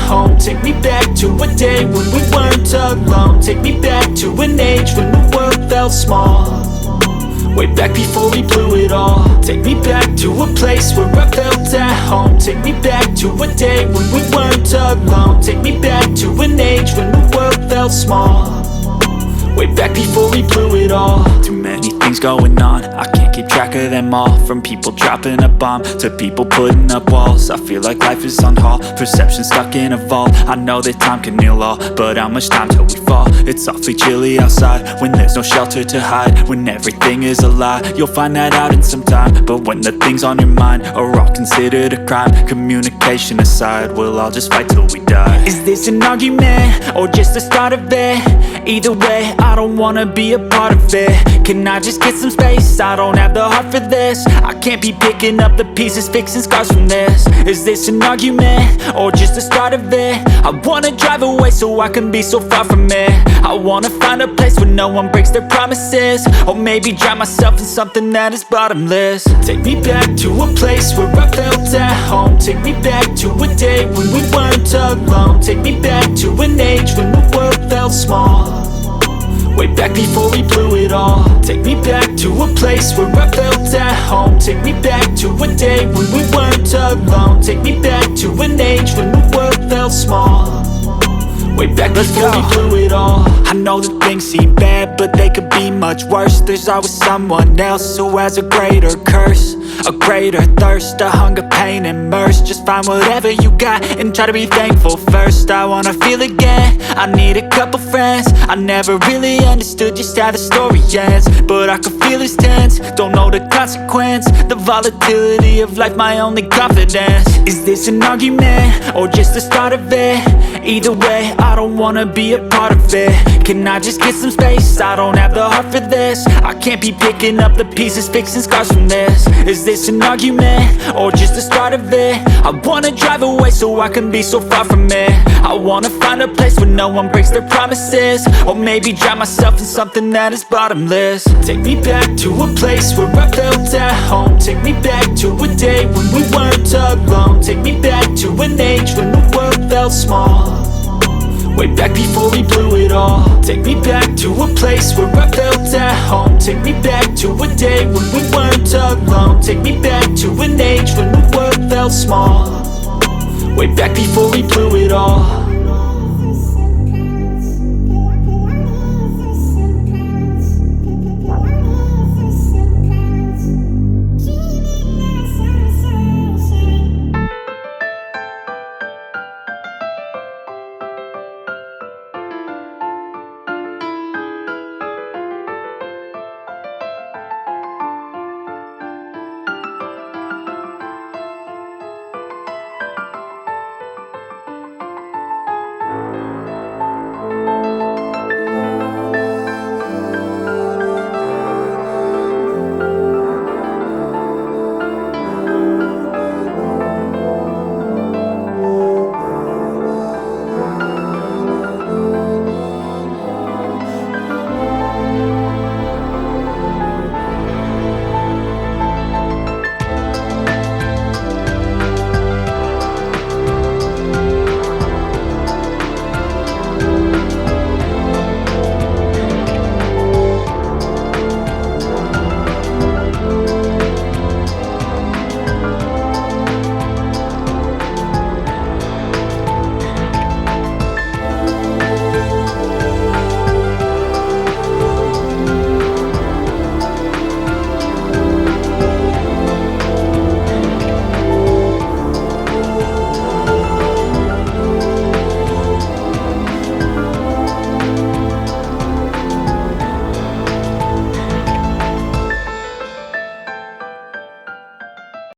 home. Take me back to a day when we weren't alone. Take me back to an age when the world felt small, way back before we blew it all. Take me back to a place where I felt at home. Take me back to a day when we weren't alone. Take me back to an age when the world felt small, way back before we blew it all. Too many things going on, I can't keep track of them all. From people dropping a bomb to people putting up walls. I feel like life is on hold, perception stuck in a vault. I know that time can heal all, but how much time till we fall? It's awfully chilly outside when there's no shelter to hide. When everything is a lie, you'll find that out in some time. But when the things on your mind are all considered a crime, communication aside, we'll all just fight till we die. Is this an argument or just the start of it? Either way, I don't wanna be a part of it. Can I just get some space? I don't have the heart for this. I can't be picking up the pieces, fixing scars from this. Is this an argument or just the start of it? I wanna drive away so I can be so far from it. I wanna find a place where no one breaks their promises, or maybe drown myself in something that is bottomless. Take me back to a place where I felt at home. Take me back to a day when we weren't alone. Take me back to an age when the world felt small, way back before we blew it all. Take me back to a place where I felt at home. Take me back to a day when we weren't alone. Take me back to an age when the world felt small, way back before we blew it all. I know that things seem bad, but they could be much worse. There's always someone else who has a greater curse, a greater thirst, a hunger, pain, and mercy. Just find whatever you got and try to be thankful first. I wanna feel again, I need a couple friends. I never really understood just how the story ends, but I can feel it's tense, don't know the consequence. The volatility of life, my only confidence. Is this an argument or just the start of it? Either way, I don't wanna be a part of it. Can I just get some space? I don't have the heart for this. I can't be picking up the pieces, fixing scars from this. Is this an argument or just the start of it? I wanna drive away so I can be so far from it. I wanna find a place where no one breaks their promises, or maybe drown myself in something that is bottomless. Take me back to a place where I felt at home. Take me back to a day when we weren't alone. Take me back to an age when the world felt small, way back before we blew it all. Take me back to a place where I felt at home. Take me back to a day when we weren't alone. Take me back to an age when the world felt small, way back before we blew it all.